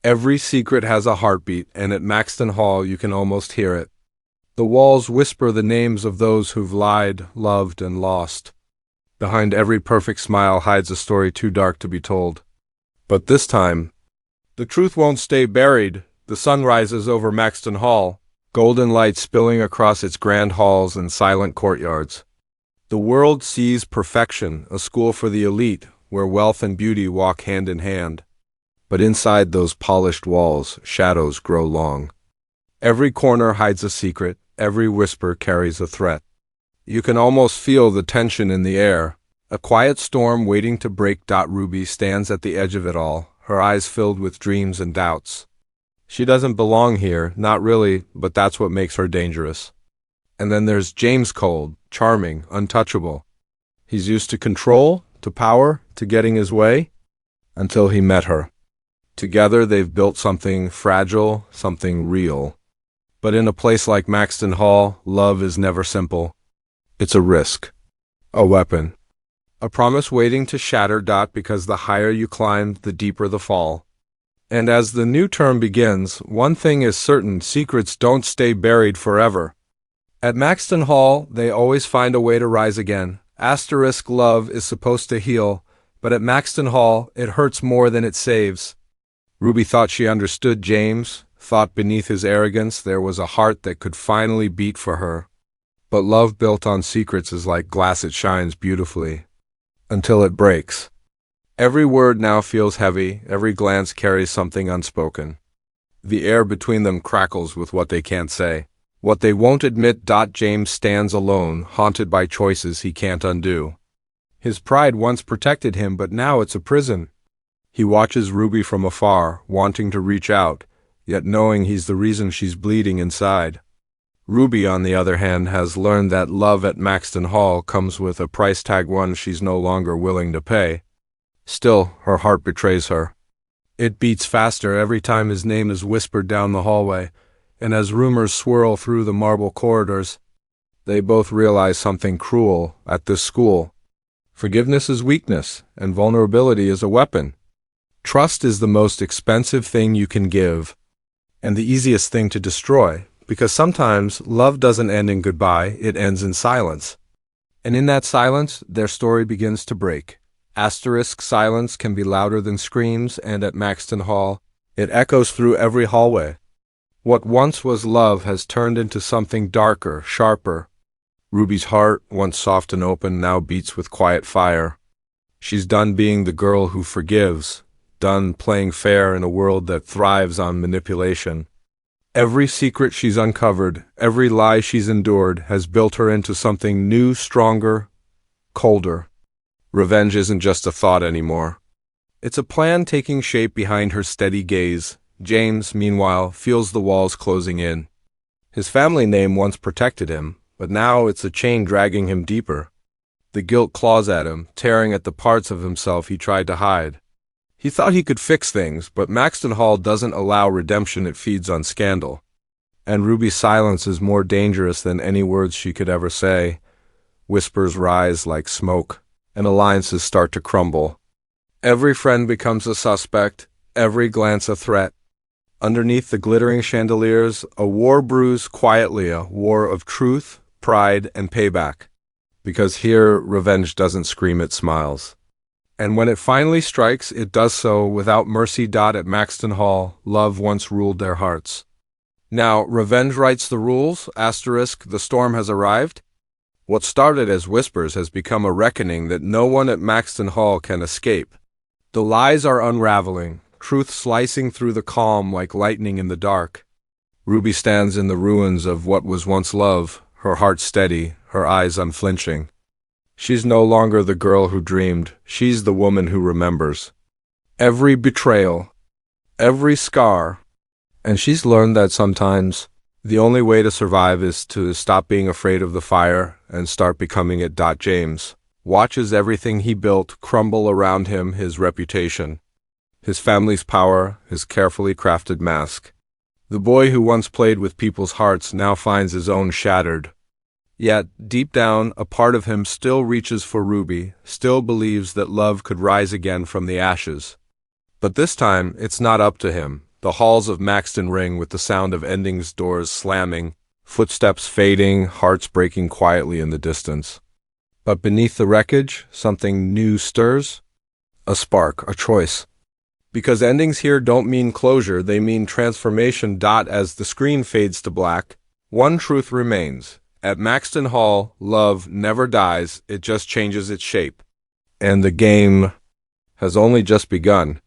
Every secret has a heartbeat, and at Maxton Hall you can almost hear it. The walls whisper the names of those who've lied, loved, and lost. Behind every perfect smile hides a story too dark to be told. But this time, the truth won't stay buried. The sun rises over Maxton Hall, golden light spilling across its grand halls and silent courtyards. The world sees perfection, a school for the elite, where wealth and beauty walk hand in hand. But inside those polished walls, shadows grow long. Every corner hides a secret, every whisper carries a threat. You can almost feel the tension in the air. A quiet storm waiting to break. Ruby stands at the edge of it all, her eyes filled with dreams and doubts. She doesn't belong here, not really, but that's what makes her dangerous. And then there's James, cold, charming, untouchable. He's used to control, to power, to getting his way, until he met her. Together they've built something fragile, something real. But in a place like Maxton Hall, love is never simple. It's a risk, a weapon, a promise waiting to shatter. Because the higher you climb, the deeper the fall. And as the new term begins, one thing is certain: secrets don't stay buried forever. At Maxton Hall, they always find a way to rise again. Love is supposed to heal, but at Maxton Hall, it hurts more than it saves. Ruby thought she understood James, thought beneath his arrogance there was a heart that could finally beat for her. But love built on secrets is like glass, it shines beautifully, until it breaks. Every word now feels heavy, every glance carries something unspoken. The air between them crackles with what they can't say, what they won't admit. James stands alone, haunted by choices he can't undo. His pride once protected him, but now it's a prison. He watches Ruby from afar, wanting to reach out, yet knowing he's the reason she's bleeding inside. Ruby, on the other hand, has learned that love at Maxton Hall comes with a price tag, one she's no longer willing to pay. Still, her heart betrays her. It beats faster every time his name is whispered down the hallway, and as rumors swirl through the marble corridors, they both realize something cruel at this school. Forgiveness is weakness, and vulnerability is a weapon. Trust is the most expensive thing you can give, and the easiest thing to destroy, because sometimes love doesn't end in goodbye, it ends in silence. And in that silence, their story begins to break. Silence can be louder than screams, and at Maxton Hall, it echoes through every hallway. What once was love has turned into something darker, sharper. Ruby's heart, once soft and open, now beats with quiet fire. She's done being the girl who forgives, done playing fair in a world that thrives on manipulation. Every secret she's uncovered, every lie she's endured, has built her into something new, stronger, colder. Revenge isn't just a thought anymore. It's a plan taking shape behind her steady gaze. James, meanwhile, feels the walls closing in. His family name once protected him, but now it's a chain dragging him deeper. The guilt claws at him, tearing at the parts of himself he tried to hide. He thought he could fix things, but Maxton Hall doesn't allow redemption, it feeds on scandal. And Ruby's silence is more dangerous than any words she could ever say. Whispers rise like smoke, and alliances start to crumble. Every friend becomes a suspect, every glance a threat. Underneath the glittering chandeliers, a war brews quietly, a war of truth, pride, and payback. Because here, revenge doesn't scream, it smiles. And when it finally strikes, it does so without mercy. At Maxton Hall, love once ruled their hearts. Now, revenge writes the rules, the storm has arrived. What started as whispers has become a reckoning that no one at Maxton Hall can escape. The lies are unraveling, truth slicing through the calm like lightning in the dark. Ruby stands in the ruins of what was once love, her heart steady, her eyes unflinching. She's no longer the girl who dreamed, she's the woman who remembers. Every betrayal, every scar, and she's learned that sometimes the only way to survive is to stop being afraid of the fire and start becoming it. James watches everything he built crumble around him, his reputation, his family's power, his carefully crafted mask. The boy who once played with people's hearts now finds his own shattered. Yet, deep down, a part of him still reaches for Ruby, still believes that love could rise again from the ashes. But this time, it's not up to him. The halls of Maxton ring with the sound of endings doors slamming, footsteps fading, hearts breaking quietly in the distance. But beneath the wreckage, something new stirs. A spark, a choice. Because endings here don't mean closure, they mean transformation. As the screen fades to black, one truth remains. At Maxton Hall, love never dies, it just changes its shape. And the game has only just begun.